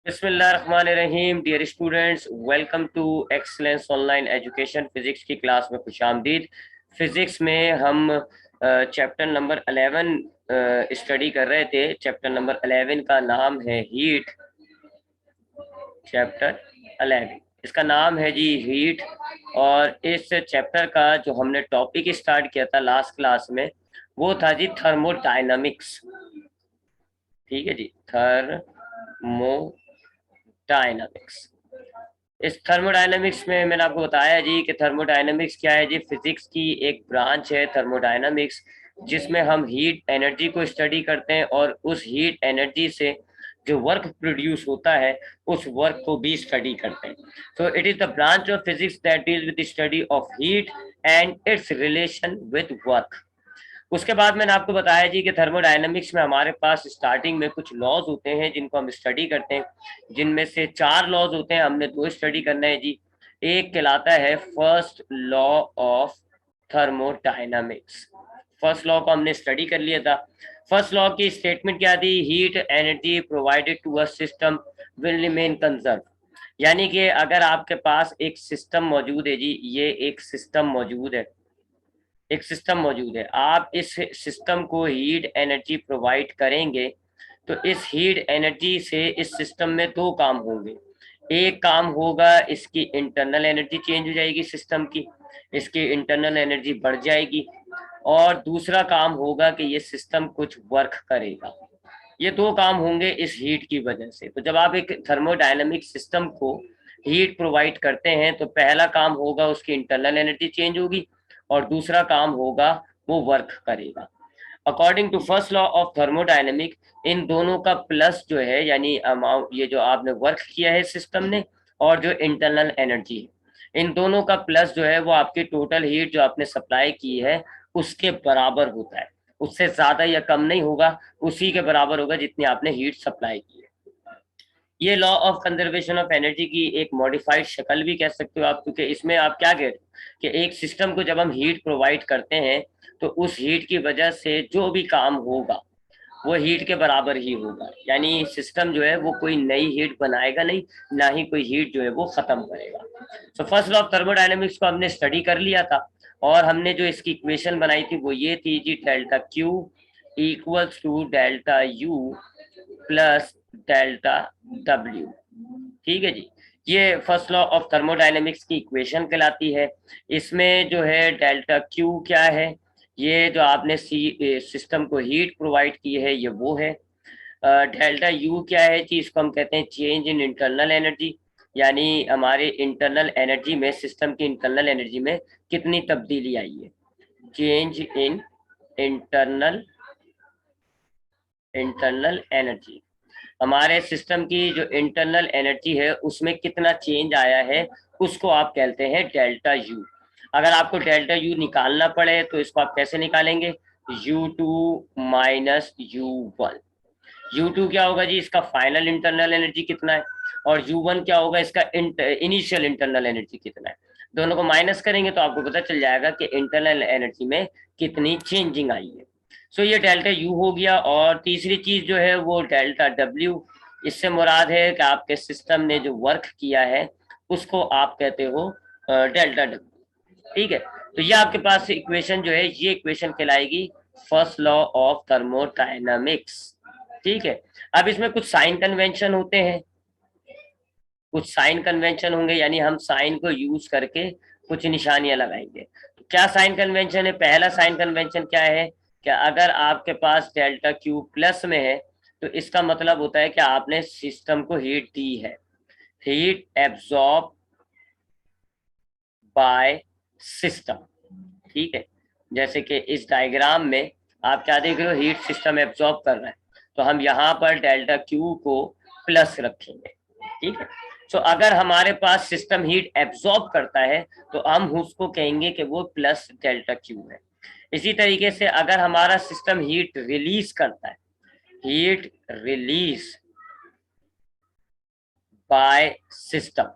बिस्मिल्लाहिर्रहमानिर्रहीम। Dear students, welcome to excellence online education. Physics की class में खुशामदीद। फिजिक्स में हम चैप्टर नंबर 11 स्टडी कर रहे थे। चैप्टर नंबर 11 का नाम है हीट। चैप्टर 11 इसका नाम है जी हीट। और इस चैप्टर का जो हमने टॉपिक स्टार्ट किया था लास्ट क्लास में वो था जी थर्मोडायनामिक्स। ठीक है जी, थर्मोडायनामिक्स। इस थर्मोडायनामिक्स में मैंने आपको बताया जी कि थर्मोडायनामिक्स क्या है जी। फिजिक्स की एक ब्रांच है थर्मोडायनामिक्स, जिसमें हम हीट एनर्जी को स्टडी करते हैं और उस हीट एनर्जी से जो वर्क प्रोड्यूस होता है उस वर्क को भी स्टडी करते हैं। So it is the branch of physics that deals with the study of heat and it's relation with work. उसके बाद मैंने आपको बताया जी कि थर्मोडायनेमिक्स में हमारे पास स्टार्टिंग में कुछ लॉज होते हैं जिनको हम स्टडी करते हैं, जिनमें से 4 लॉज होते हैं। हमने 2 स्टडी करना है जी। एक कहलाता है first law of thermodynamics. First law को हमने स्टडी कर लिया था। फर्स्ट लॉ की स्टेटमेंट क्या थी? Heat energy provided to a system will remain conserve. यानी कि अगर आपके पास एक सिस्टम मौजूद है जी, ये एक सिस्टम मौजूद है, एक सिस्टम मौजूद है, आप इस सिस्टम को हीट एनर्जी प्रोवाइड करेंगे तो इस हीट एनर्जी से इस सिस्टम में 2 काम होंगे। एक काम होगा, इसकी इंटरनल एनर्जी चेंज हो जाएगी सिस्टम की, इसकी इंटरनल एनर्जी बढ़ जाएगी। और दूसरा काम होगा कि ये सिस्टम कुछ वर्क करेगा। ये 2 काम होंगे इस हीट की वजह से। तो जब आप एक थर्मोडायनेमिक सिस्टम को हीट प्रोवाइड करते हैं तो पहला काम होगा उसकी इंटरनल एनर्जी चेंज होगी और दूसरा काम होगा वो वर्क करेगा। According to first law of thermodynamic, इन दोनों का प्लस जो है, यानी अमाउंट, ये जो आपने वर्क किया है सिस्टम ने और जो इंटरनल एनर्जी है, इन दोनों का प्लस जो है वो आपकी टोटल हीट जो आपने सप्लाई की है उसके बराबर होता है। उससे ज्यादा या कम नहीं होगा, उसी के बराबर होगा जितनी आपने हीट सप्लाई की है। ये law of conservation of energy की एक मॉडिफाइड शक्ल भी कह सकते हो आप, क्योंकि इसमें आप क्या कह रहे हो कि एक सिस्टम को जब हम हीट प्रोवाइड करते हैं तो उस हीट की वजह से जो भी काम होगा वो हीट के बराबर ही होगा। यानी सिस्टम जो है वो कोई नई हीट बनाएगा नहीं, ना ही कोई हीट जो है वो खत्म करेगा। तो फर्स्ट लॉ ऑफ थर्मोडायनेमिक्स को हमने स्टडी कर लिया था और हमने जो इसकी इक्वेशन बनाई थी वो ये थी जी, delta Q equals to delta U plus delta W. ठीक है जी, ये फर्स्ट लॉ ऑफ थर्मोडायनेमिक्स की इक्वेशन कहलाती है। इसमें जो है डेल्टा क्यू क्या है, ये जो आपने सिस्टम को हीट प्रोवाइड की है ये वो है। डेल्टा यू क्या है जी, इसको हम कहते हैं चेंज इन इंटरनल एनर्जी, यानी हमारे इंटरनल एनर्जी में, सिस्टम की इंटरनल एनर्जी में कितनी तब्दीली आई है। Change in internal internal energy, हमारे सिस्टम की जो इंटरनल एनर्जी है उसमें कितना चेंज आया है, उसको आप कहते हैं डेल्टा यू। अगर आपको डेल्टा यू निकालना पड़े तो इसको आप कैसे निकालेंगे? U2 minus U1। U2 क्या होगा जी, इसका फाइनल इंटरनल एनर्जी कितना है, और U1 क्या होगा, इसका इनिशियल इंटरनल एनर्जी कितना है। दोनों को माइनस करेंगे तो आपको पता चल जाएगा कि इंटरनल एनर्जी में कितनी चेंजिंग आई है। सो ये डेल्टा यू हो गया। और तीसरी चीज जो है वो डेल्टा डब्ल्यू। इससे मुराद है कि आपके सिस्टम ने जो वर्क किया है उसको आप कहते हो डेल्टा डब्ल्यू। ठीक है, तो ये आपके पास इक्वेशन जो है, ये इक्वेशन कहलाएगी फर्स्ट लॉ ऑफ थर्मोडायनामिक्स। ठीक है, अब इसमें कुछ साइन कन्वेंशन होते हैं, कुछ साइन कन्वेंशन होंगे, यानी हम साइन को यूज करके कुछ निशानियां लगाएंगे। तो क्या साइन कन्वेंशन है? पहला साइन कन्वेंशन क्या है कि अगर आपके पास डेल्टा क्यू प्लस में है तो इसका मतलब होता है कि आपने सिस्टम को हीट दी है। Heat absorb by system. ठीक है, जैसे कि इस डायग्राम में आप क्या देख रहे हो, हीट सिस्टम एब्जॉर्ब कर रहा है, तो हम यहाँ पर डेल्टा क्यू को प्लस रखेंगे। ठीक है, तो अगर हमारे पास सिस्टम हीट एब्जॉर्ब करता है तो हम उसको कहेंगे कि वो प्लस डेल्टा क्यू है। इसी तरीके से अगर हमारा सिस्टम हीट रिलीज करता है, हीट रिलीज बाय सिस्टम,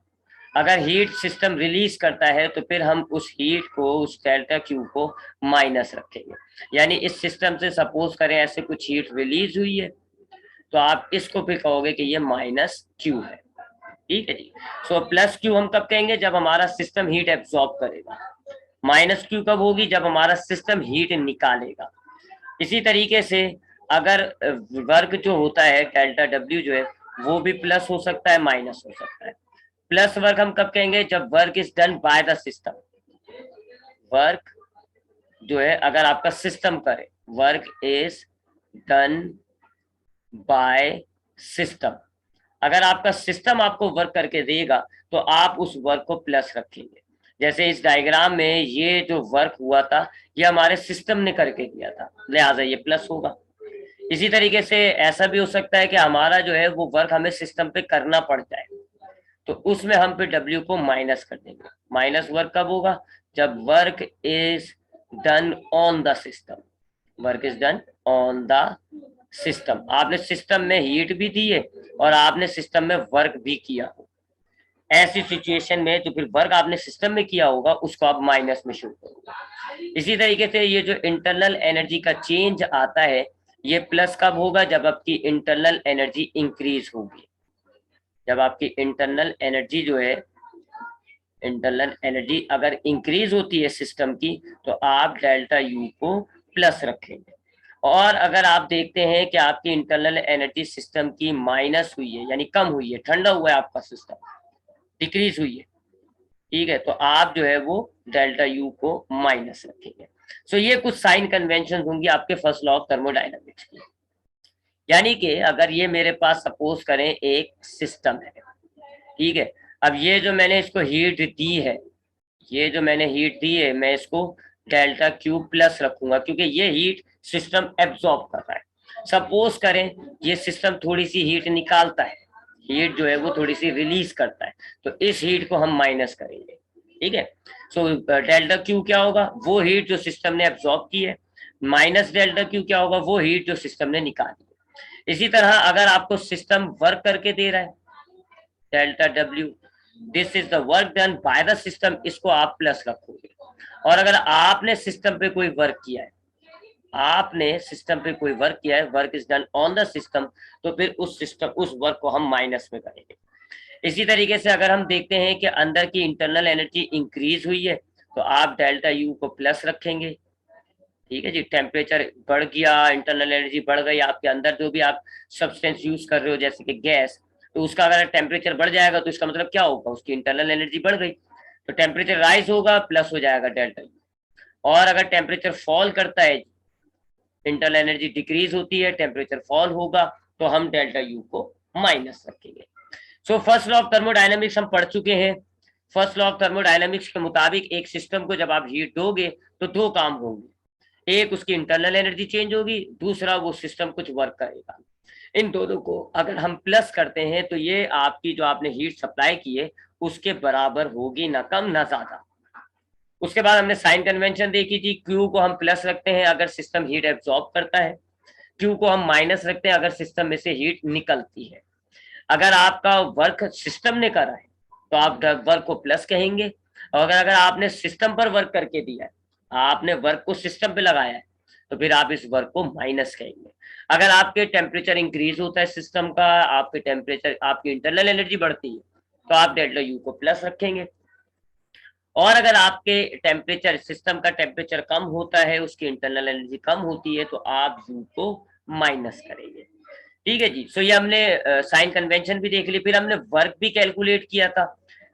अगर हीट सिस्टम रिलीज करता है तो फिर हम उस हीट को, उस डेल्टा क्यू को माइनस रखेंगे। यानी इस सिस्टम से सपोज करें ऐसे कुछ हीट रिलीज हुई है तो आप इसको फिर कहोगे कि ये माइनस क्यू है। ठीक है जी। सो प्लस क्यू हम कब कहेंगे, जब हमारा सिस्टम हीट एब्जॉर्ब करेगा। माइनस क्यू कब होगी, जब हमारा सिस्टम हीट निकालेगा। इसी तरीके से अगर वर्क जो होता है डेल्टा डब्ल्यू जो है वो भी प्लस हो सकता है, माइनस हो सकता है। प्लस वर्क हम कब कहेंगे, जब work is done by the system. Work जो है अगर आपका सिस्टम करे, work is done by system, अगर आपका सिस्टम आपको वर्क करके देगा तो आप उस वर्क को प्लस रखेंगे। जैसे इस डायग्राम में ये जो वर्क हुआ था ये हमारे सिस्टम ने करके दिया था, लिहाजा ये प्लस होगा। इसी तरीके से ऐसा भी हो सकता है कि हमारा जो है वो वर्क हमें सिस्टम पे करना पड़ जाए, तो उसमें हम फिर डब्ल्यू को माइनस कर देंगे। माइनस वर्क कब होगा, जब work is done on the system. Work is done on the system, आपने सिस्टम में हीट भी दी है और आपने सिस्टम में वर्क भी किया हो। ऐसी सिचुएशन में जो फिर वर्क आपने सिस्टम में किया होगा उसको आप माइनस में शो करोगे। इसी तरीके से ये जो इंटरनल एनर्जी का चेंज आता है ये प्लस कब होगा, जब आपकी इंटरनल एनर्जी इंक्रीज होगी। जब आपकी इंटरनल एनर्जी जो है, इंटरनल एनर्जी अगर इंक्रीज होती है सिस्टम की तो आप डेल्टा यू को प्लस रखेंगे। और अगर आप देखते हैं कि आपकी इंटरनल एनर्जी सिस्टम की माइनस हुई है, यानी कम हुई है, ठंडा हुआ है आपका सिस्टम, डिक्रीज हुई है, ठीक है, तो आप जो है वो डेल्टा यू को माइनस रखेंगे। सो ये कुछ साइन कन्वेंशन होंगी आपके फर्स्ट लॉ ऑफ थर्मोडायनामिक्स की। यानी कि अगर ये मेरे पास सपोज करें एक सिस्टम है, ठीक है, अब ये जो मैंने इसको हीट दी है, ये जो मैंने हीट दी है मैं इसको डेल्टा क्यू प्लस रखूंगा क्योंकि ये हीट सिस्टम एब्जॉर्ब कर रहा है। सपोज करें ये सिस्टम थोड़ी सी हीट निकालता है, हीट जो है वो थोड़ी सी रिलीज करता है, तो इस हीट को हम माइनस करेंगे। ठीक है, सो डेल्टा क्यू क्या होगा, वो हीट जो सिस्टम ने एब्जॉर्ब की है, माइनस डेल्टा क्यू क्या होगा, वो हीट जो सिस्टम ने निकाली है। इसी तरह अगर आपको सिस्टम वर्क करके दे रहा है, delta W, this is the work done by the system, इसको आप प्लस रखोगे। और अगर आपने सिस्टम पे कोई वर्क किया है, आपने सिस्टम पे कोई वर्क किया है, work is done on the system, तो फिर उस सिस्टम उस वर्क को हम माइनस में करेंगे। इसी तरीके से अगर हम देखते हैं कि अंदर की इंटरनल एनर्जी इंक्रीज हुई है तो आप डेल्टा यू को प्लस रखेंगे। ठीक है जी, टेम्परेचर बढ़ गया, इंटरनल एनर्जी बढ़ गई, आपके अंदर जो भी आप सब्सटेंस यूज कर रहे हो जैसे कि गैस, तो उसका अगर टेम्परेचर बढ़ जाएगा तो इसका मतलब क्या होगा, उसकी इंटरनल एनर्जी बढ़ गई, तो टेम्परेचर राइज होगा, प्लस हो जाएगा डेल्टा यू। और अगर टेम्परेचर फॉल करता है, इंटरनल एनर्जी डिक्रीज होती है, टेम्परेचर फॉल होगा, तो हम डेल्टा यू को माइनस रखेंगे। So first law of thermodynamics हम पढ़ चुके हैं। फर्स्ट लॉ ऑफ थर्मोडायनेमिक्स के मुताबिक एक सिस्टम को जब आप हीट दोगे तो दो काम होंगे, एक उसकी इंटरनल एनर्जी चेंज होगी, दूसरा वो सिस्टम कुछ वर्क करेगा। इन दोनों को अगर हम प्लस करते हैं तो ये आपकी जो आपने हीट सप्लाई की है उसके बराबर होगी, ना कम ना ज्यादा। उसके बाद हमने साइन कन्वेंशन देखी थी, क्यू को हम प्लस रखते हैं अगर सिस्टम हीट एब्जॉर्ब करता है, क्यू को हम माइनस रखते हैं अगर सिस्टम में से हीट निकलती है। अगर आपका वर्क सिस्टम ने करा है तो आप वर्क को प्लस कहेंगे, और अगर आपने सिस्टम पर वर्क करके दिया है, आपने वर्क को सिस्टम पे लगाया है, तो फिर आप इस वर्क को माइनस कहेंगे। अगर आपके टेम्परेचर इंक्रीज होता है सिस्टम का, आपके टेम्परेचर आपकी इंटरनल एनर्जी बढ़ती है, तो आप डेल्टा यू को प्लस रखेंगे। और अगर आपके टेम्परेचर सिस्टम का टेम्परेचर कम होता है, उसकी इंटरनल एनर्जी कम होती है, तो आप यू को माइनस करेंगे। ठीक है जी। सो ये हमने साइन कन्वेंशन भी देख ली, फिर हमने वर्क भी कैलकुलेट किया था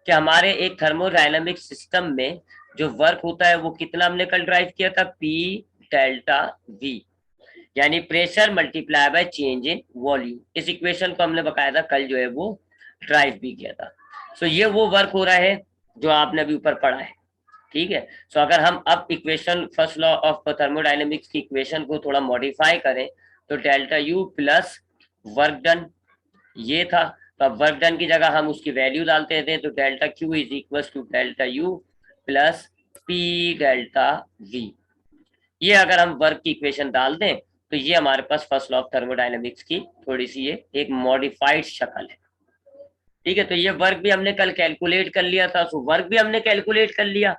कि हमारे एक थर्मोडायनामिक सिस्टम में जो वर्क होता है वो कितना हमने कल ड्राइव किया था, पी डेल्टा वी, यानी pressure multiply by change in volume. इस इक्वेशन को हमने बकायदा कल जो है वो ड्राइव भी किया था। सो ये वो वर्क हो रहा है जो आपने अभी ऊपर पढ़ा है। ठीक है, सो अगर हम अब equation first law of thermodynamics की इक्वेशन को थोड़ा मॉडिफाई करें तो delta U plus work done ये था, तो अब वर्क डन की जगह हम उसकी वैल्यू डालते थे, तो delta Q is equal to delta U plus P delta V. ये अगर हम वर्क की इक्वेशन डाल दें तो ये हमारे पास फर्स्ट लॉ ऑफ थर्मोडायनेमिक्स की थोड़ी सी ये एक मॉडिफाइड शक्ल है। ठीक है, तो ये वर्क भी हमने कल कैलकुलेट कर लिया था, सो वर्क भी हमने कैलकुलेट कर लिया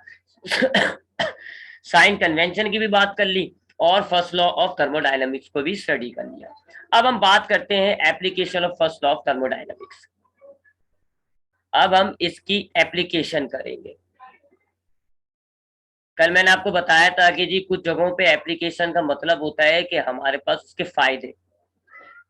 साइन कन्वेंशन की भी बात कर ली, और फर्स्ट लॉ ऑफ थर्मोडायनामिक्स को भी स्टडी कर लिया। अब हम बात करते हैं application of first law of thermodynamics. अब हम इसकी एप्लीकेशन करेंगे। कल मैंने आपको बताया था कि जी कुछ जगहों पे एप्लीकेशन का मतलब होता है कि हमारे पास उसके फायदे,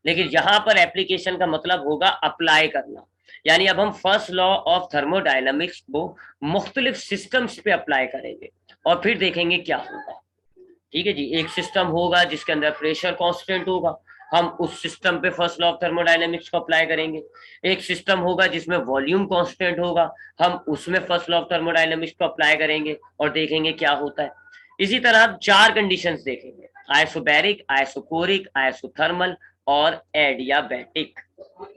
लेकिन यहाँ पर एप्लीकेशन का मतलब होगा अप्लाई करना। यानी अब हम फर्स्ट लॉ ऑफ थर्मोडायनामिक्स को मुख्तलिफ सिस्टम्स पे अप्लाई करेंगे और फिर देखेंगे क्या होगा। ठीक है जी, एक सिस्टम होगा जिसके अंदर प्रेशर कांस्टेंट होगा, हम उस सिस्टम पे फर्स्ट लॉ ऑफ थर्मोडायनामिक्स को अप्लाई करेंगे। एक सिस्टम होगा जिसमें वॉल्यूम कांस्टेंट होगा, हम उसमें फर्स्ट लॉ ऑफ थर्मोडायनामिक्स को अप्लाई करेंगे और देखेंगे क्या होता है। इसी तरह हम 4 कंडीशंस देखेंगे, आइसोबैरिक, आइसोकोरिक, आइसोथर्मल और एडियाबैटिक।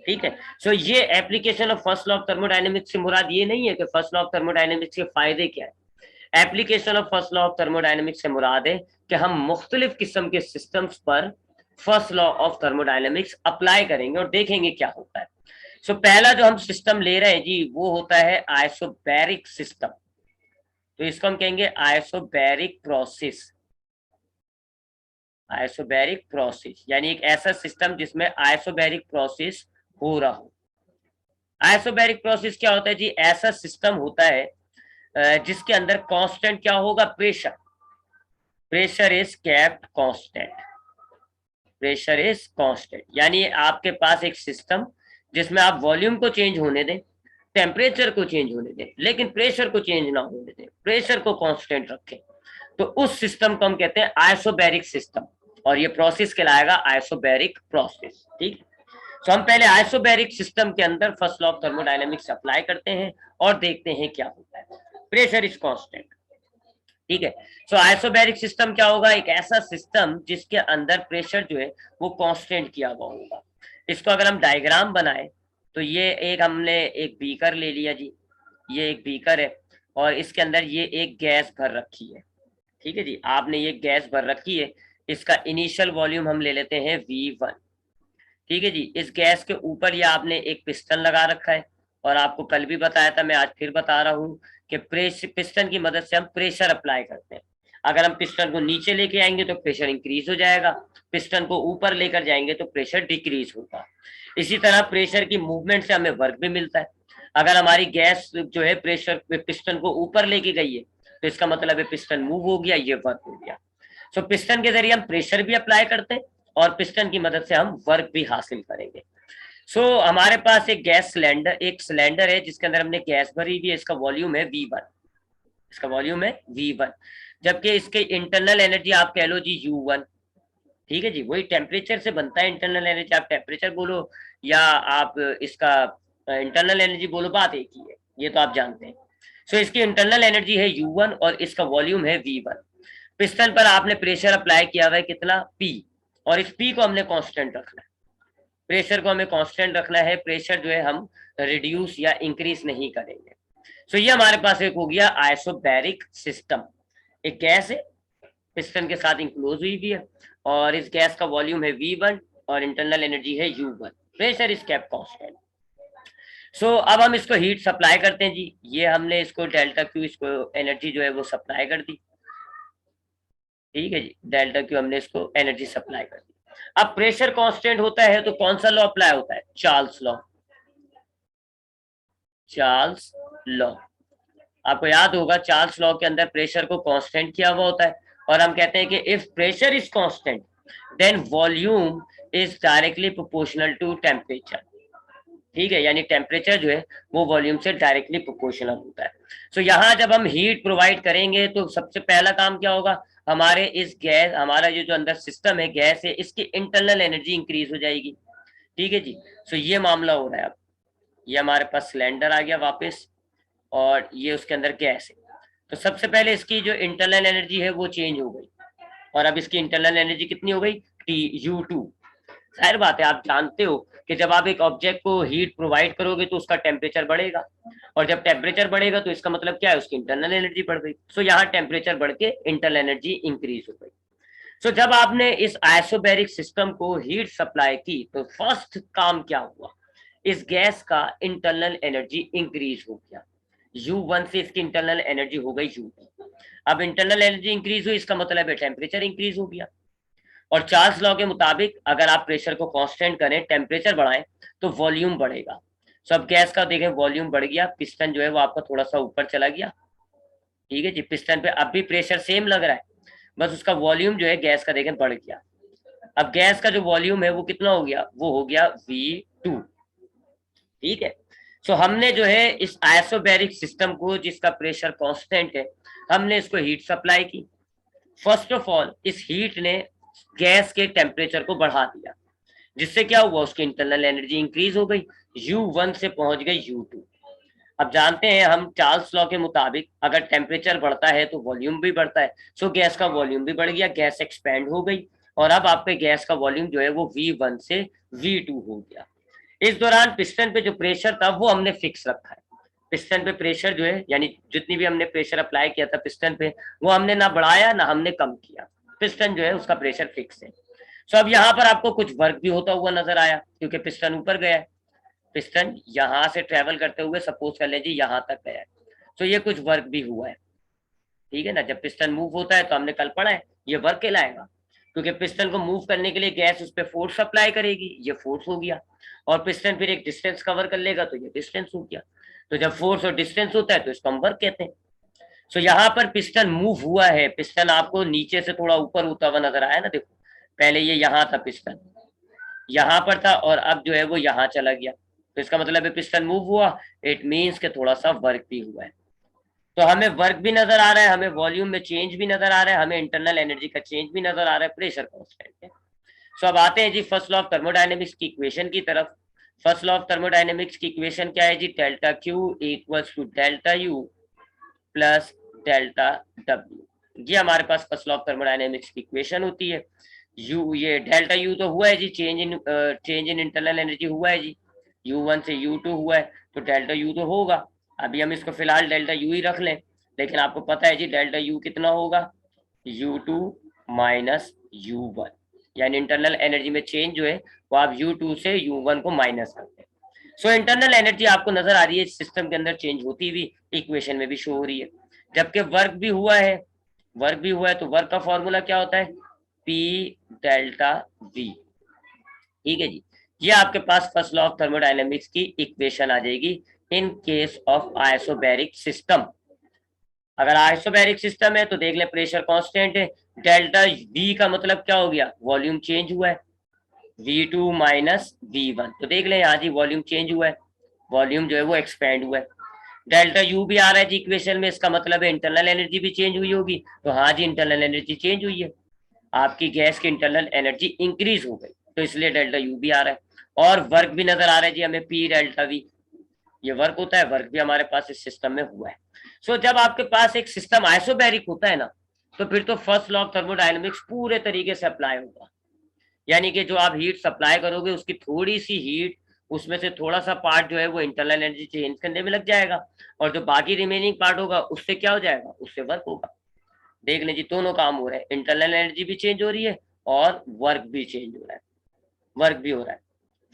ठीक है। सो ये application of first law of thermodynamics से मुराद ये नहीं है कि फर्स्ट लॉ ऑफ थर्मोडायनामिक्स के फायदे क्या है। Application of first law of thermodynamics से मुराद है कि हम मुख्तलिफ किस्म के सिस्टम्स पर first law of thermodynamics apply करेंगे और देखेंगे क्या होता है। सो पहला जो हम सिस्टम ले रहे हैं जी वो होता है आइसोबैरिक सिस्टम। तो इसको हम कहेंगे आइसोबैरिक प्रोसेस। आइसोबैरिक प्रोसेस यानी एक ऐसा सिस्टम जिसमें आइसोबैरिक प्रोसेस हो रहा हो। आइसोबैरिक प्रोसेस क्या होता है जी? ऐसा सिस्टम होता है जिसके अंदर कांस्टेंट क्या होगा? Pressure. Pressure is kept constant. Pressure is constant यानी आपके पास एक सिस्टम जिसमें आप वॉल्यूम को चेंज होने दें, टेम्परेचर को चेंज होने दें, लेकिन प्रेशर को चेंज ना होने दें, प्रेशर को कांस्टेंट रखें, तो उस सिस्टम को हम कहते हैं आइसोबैरिक सिस्टम और ये प्रोसेस कहलाएगा आइसोबैरिक प्रोसेस। ठीक। तो हम पहले आइसोबैरिक सिस्टम के अंदर first law of thermodynamics apply करते हैं और देखते हैं क्या होता है। Pressure is constant. ठीक है। सो आइसोबैरिक सिस्टम क्या होगा? एक ऐसा सिस्टम जिसके अंदर प्रेशर जो है वो कांस्टेंट किया हुआ होगा। इसको अगर हम डायग्राम बनाए तो ये एक हमने एक बीकर ले लिया जी, ये एक बीकर है और इसके अंदर ये एक गैस भर रखी है। ठीक है जी, आपने ये गैस भर रखी है, इसका इनिशियल वॉल्यूम हम ले लेते हैं V1। ठीक है जी, इस गैस के ऊपर ये आपने एक पिस्टन लगा रखा है और आपको कल भी बताया था, मैं आज फिर बता रहा हूँ कि पिस्टन की मदद से हम प्रेशर अप्लाई करते हैं। अगर हम पिस्टन को नीचे लेके आएंगे तो प्रेशर इंक्रीज हो जाएगा, पिस्टन को ऊपर लेकर जाएंगे तो प्रेशर डिक्रीज होगा। इसी तरह प्रेशर की मूवमेंट से हमें वर्क भी मिलता है। अगर हमारी गैस जो है प्रेशर पिस्टन को ऊपर लेके गई है तो इसका मतलब है पिस्टन मूव हो गया, ये वर्क हो गया। सो पिस्टन के जरिए हम प्रेशर भी अप्लाई करते हैं और पिस्टन की मदद से हम वर्क भी हासिल करेंगे। हमारे पास एक गैस सिलेंडर, एक सिलेंडर है जिसके अंदर हमने गैस भरी हुई है, इसका वॉल्यूम है V1। इसका वॉल्यूम है V1, जबकि इसके इंटरनल एनर्जी आप कह लो जी U1। ठीक है जी, वही टेम्परेचर से बनता है इंटरनल एनर्जी, आप टेम्परेचर बोलो या आप इसका इंटरनल एनर्जी बोलो, बात एक ही है, ये तो आप जानते हैं। इसकी इंटरनल एनर्जी है U1 और इसका वॉल्यूम है V1। पिस्टन पर आपने प्रेशर अप्लाई किया हुआ है कितना? P, और इस P को हमने कांस्टेंट रखना है, प्रेशर को हमें कांस्टेंट रखना है, प्रेशर जो है हम रिड्यूस या इंक्रीज नहीं करेंगे। ये हमारे पास एक हो गया आइसोबैरिक सिस्टम। एक गैस है, पिस्टन के साथ इंक्लोज हुई भी है और इस गैस का वॉल्यूम है V1 और इंटरनल एनर्जी है U1, pressure is kept constant. अब हम इसको हीट सप्लाई करते हैं जी, ये हमने इसको डेल्टा Q, इसको एनर्जी जो है वो सप्लाई कर दी। ठीक है जी, डेल्टा Q हमने इसको एनर्जी सप्लाई कर दी। अब प्रेशर कांस्टेंट होता है तो कौन सा लॉ अप्लाई होता है? Charles law. चार्ल्स लॉ आपको याद होगा, चार्ल्स लॉ के अंदर प्रेशर को कांस्टेंट किया हुआ होता है और हम कहते हैं कि if pressure is constant then volume is directly proportional to temperature. ठीक है, यानी टेम्परेचर जो है वो वॉल्यूम से डायरेक्टली प्रोपोर्शनल होता है। यहाँ जब हम हीट प्रोवाइड करेंगे तो सबसे पहला काम क्या होगा? हमारे इस गैस, हमारा ये जो अंदर सिस्टम है गैस है, इसकी इंटरनल एनर्जी इंक्रीज हो जाएगी। ठीक है जी, ये मामला हो रहा है। अब ये हमारे पास सिलेंडर आ गया वापस और ये उसके अंदर गैस है, तो सबसे पहले इसकी जो इंटरनल एनर्जी है वो चेंज हो गई और अब इसकी इंटरनल एनर्जी कितनी हो गई? TU2। जाहिर बात है, आप जानते हो कि जब आप एक ऑब्जेक्ट को हीट प्रोवाइड करोगे तो उसका टेम्परेचर बढ़ेगा और जब टेम्परेचर बढ़ेगा तो इसका मतलब क्या है? उसकी इंटरनल एनर्जी बढ़ गई। यहाँ टेम्परेचर बढ़ के इंटरनल एनर्जी इंक्रीज हो गई। जब आपने इस आइसोबैरिक सिस्टम को हीट सप्लाई की तो फर्स्ट काम क्या हुआ? इस गैस का इंटरनल एनर्जी इंक्रीज हो गया, U1 से इसकी इंटरनल एनर्जी हो गई U2। अब इंटरनल एनर्जी इंक्रीज हुई, इसका मतलब है टेम्परेचर इंक्रीज हो गया। और चार्ल्स लॉ के मुताबिक अगर आप प्रेशर को कांस्टेंट करें, टेम्परेचर बढ़ाएं, तो वॉल्यूम बढ़ेगा। सो अब गैस का देखें वॉल्यूम बढ़ गया, पिस्टन जो है वो आपका थोड़ा सा ऊपर चला गया, ठीक है जी। पिस्टन पे अब भी प्रेशर सेम लग रहा है, बस उसका वॉल्यूम जो है गैस का देखें बढ़ गया। अब गैस का जो वॉल्यूम है वो कितना हो गया, वो हो गया V2, ठीक है। सो हमने जो है इस आइसोबैरिक सिस्टम को, जिसका प्रेशर कांस्टेंट है, हमने इसको हीट सप्लाई की। फर्स्ट ऑफ ऑल इस हीट ने गैस के टेम्परेचर को बढ़ा दिया, जिससे क्या हुआ, उसकी इंटरनल एनर्जी इंक्रीज हो गई, U1 से पहुंच गई U2। अब जानते हैं हम चार्ल्स लॉ के मुताबिक अगर टेम्परेचर बढ़ता है तो वॉल्यूम भी बढ़ता है। सो गैस का वॉल्यूम भी बढ़ गया, गैस एक्सपैंड हो गई, और अब आपके गैस का वॉल्यूम जो है वो V1 से V2 हो गया। इस दौरान पिस्टन पे जो प्रेशर था वो हमने फिक्स रखा है। पिस्टन पे प्रेशर जो है, यानी जितनी भी हमने प्रेशर अप्लाई किया था पिस्टन पे, वो हमने ना बढ़ाया ना हमने कम किया। पिस्टन जो है उसका प्रेशर फिक्स है। सो अब यहाँ पर आपको कुछ वर्क भी होता हुआ नजर आया, क्योंकि पिस्टन ऊपर गया है। पिस्टन यहाँ से ट्रेवल करते हुए सपोज कर लीजिए यहाँ तक गया है, तो ये कुछ वर्क भी हुआ है, ठीक है ना। जब पिस्टन मूव होता है तो हमने कल पढ़ा है, ये वर्क कहलाएगा, क्योंकि पिस्टन को मूव करने के लिए गैस उस पर फोर्स अप्लाई करेगी, ये फोर्स हो गया। और पिस्टन फिर एक डिस्टेंस कवर कर लेगा, तो ये डिस्टेंस हो गया। तो जब फोर्स और डिस्टेंस होता है तो इसको हम वर्क कहते हैं। सो यहाँ पर पिस्टन मूव हुआ है, पिस्टन आपको नीचे से थोड़ा ऊपर होता हुआ नजर आया ना, देखो पहले ये यहाँ था, पिस्टन यहाँ पर था, और अब जो है वो यहाँ चला गया, तो इसका मतलब है पिस्टन मूव हुआ, इट मीन्स के थोड़ा सा वर्क भी हुआ है। तो हमें वर्क भी नजर आ रहा है, हमें वॉल्यूम में चेंज भी नजर आ रहा है, हमें इंटरनल एनर्जी का चेंज भी नजर आ रहा है, प्रेशर कांस्टेंट है। सो अब आते हैं जी फर्स्ट लॉ ऑफ थर्मोडायनेमिक्स की इक्वेशन की तरफ। फर्स्ट लॉ ऑफ थर्मोडायनेमिक्स की इक्वेशन क्या है जी, delta Q equals to delta U plus delta W. ये हमारे पास फर्स्ट लॉ ऑफ थर्मोडायनेमिक्स की इक्वेशन होती है। यू, ये डेल्टा यू तो हुआ है जी, चेंज इन इंटरनल एनर्जी हुआ है जी, U1 से U2 हुआ है, तो डेल्टा यू तो होगा। अभी हम इसको फिलहाल डेल्टा यू ही रख लें, लेकिन आपको पता है जी डेल्टा यू कितना होगा, U2 माइनस U1, यानी इंटरनल एनर्जी में चेंज जो है वो आप U2 से U1 को माइनस करते हैं। सो इंटरनल एनर्जी आपको नजर आ रही है सिस्टम के अंदर चेंज होती हुई, इक्वेशन में भी शो हो रही है। जबकि वर्क भी हुआ है, वर्क भी हुआ है, तो वर्क का फॉर्मूला क्या होता है, P डेल्टा V, ठीक है जी। ये आपके पास फर्स्ट लॉ ऑफ थर्मोडायनेमिक्स की इक्वेशन आ जाएगी in case of isobaric system. अगर आइसोबैरिक सिस्टम है तो देख ले प्रेशर कांस्टेंट है, डेल्टा V का मतलब क्या हो गया, वॉल्यूम चेंज हुआ है, V2 माइनस V1, तो देख ले यहाँ जी वॉल्यूम चेंज हुआ है, वॉल्यूम जो है वो एक्सपैंड हुआ है। डेल्टा यू भी आ रहा है जी इक्वेशन में, इसका मतलब है इंटरनल एनर्जी भी चेंज हुई होगी, तो हाँ जी इंटरनल एनर्जी चेंज हुई है, आपकी गैस की इंटरनल एनर्जी इंक्रीज हो गई, तो इसलिए डेल्टा यू भी आ रहा है। और वर्क भी नजर आ रहा है जी हमें, P डेल्टा वी, ये वर्क होता है, वर्क भी हमारे पास इस सिस्टम में हुआ है। सो जब आपके पास एक सिस्टम आइसोबैरिक होता है ना, तो फिर तो फर्स्ट लॉ ऑफ थर्मोडायनेमिक्स पूरे तरीके से अप्लाई होगा, यानी कि जो आप हीट सप्लाई करोगे उसकी थोड़ी सी हीट, उसमें से थोड़ा सा पार्ट जो है वो इंटरनल एनर्जी चेंज करने में लग जाएगा, और जो बाकी रिमेनिंग पार्ट होगा उससे क्या हो जाएगा, उससे वर्क होगा। देख लें जी दोनों काम हो रहे हैं, इंटरनल एनर्जी भी चेंज हो रही है और वर्क भी चेंज हो रहा है, वर्क भी हो रहा है।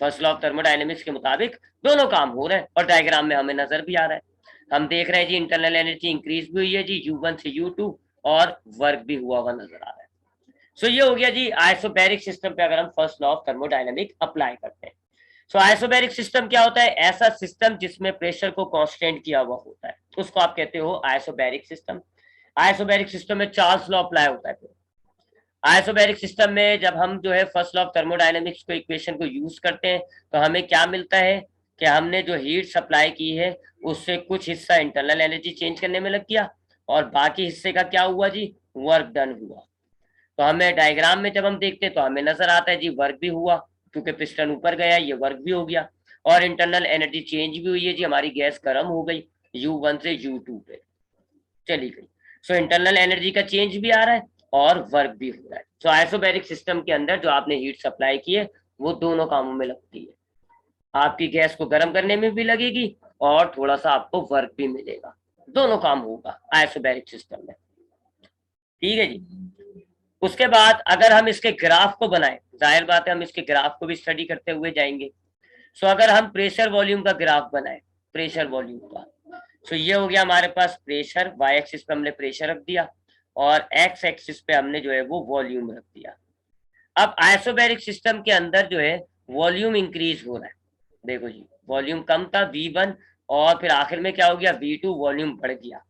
फर्स्ट लॉ ऑफ थर्मोडायनेमिक्स के मुताबिक दोनों काम हो रहे हैं, और डायग्राम में हमें नजर भी आ रहा है, हम देख रहे हैं जी इंटरनल एनर्जी इंक्रीज भी हुई है जी U1 से U2, और वर्क भी हुआ हुआ नजर आ रहा है। सो ये हो गया जी आइसोबैरिक सिस्टम पे अगर हम first law of thermodynamic apply करते हैं। सो आइसोबैरिक सिस्टम क्या होता है, ऐसा सिस्टम जिसमें प्रेशर को कांस्टेंट किया हुआ होता है, उसको आप कहते हो आइसोबैरिक सिस्टम। आइसोबैरिक सिस्टम में चार्ल्स लॉ अप्लाई होता है। आइसोबैरिक सिस्टम में जब हम जो है फर्स्ट लॉ ऑफ थर्मोडायनेमिक्स को इक्वेशन को यूज करते हैं, तो हमें क्या मिलता है कि हमने जो हीट सप्लाई की है उससे कुछ हिस्सा इंटरनल एनर्जी चेंज करने में लग गया, और बाकी हिस्से का क्या हुआ जी, वर्क डन हुआ। तो हमें डायग्राम में जब हम देखते हैं तो हमें नजर आता है जी वर्क भी हुआ, क्योंकि पिस्टन ऊपर गया, ये वर्क भी हो गया, और इंटरनल एनर्जी चेंज भी हुई है जी, हमारी गैस गर्म हो गई, U1 से U2 पे चली गई। सो इंटरनल एनर्जी का चेंज भी आ रहा है और वर्क भी हो रहा है। सो आइसोबैरिक सिस्टम के अंदर जो आपने हीट सप्लाई की है वो दोनों कामों में लगती है, आपकी गैस को गर्म करने में भी लगेगी और थोड़ा सा आपको वर्क भी मिलेगा, दोनों काम होगा आइसोबैरिक सिस्टम में, ठीक है जी। उसके बाद अगर हम इसके ग्राफ को बनाएं, जाहिर बात है हम इसके ग्राफ को भी स्टडी करते हुए जाएंगे। सो अगर हम प्रेशर वॉल्यूम का ग्राफ बनाएं, प्रेशर वॉल्यूम का, सो ये हो गया हमारे पास प्रेशर, वाई एक्सिस पे हमने प्रेशर रख दिया और एक्स एक्सिस पे हमने जो है वो वॉल्यूम रख दिया। अब आइसोबैरिक सिस्टम के अंदर जो है वॉल्यूम इंक्रीज हो रहा है। देखो जी, वॉल्यूम कम था V1 और फिर आखिर में क्या हो गया V2, वॉल्यूम बढ़ गया।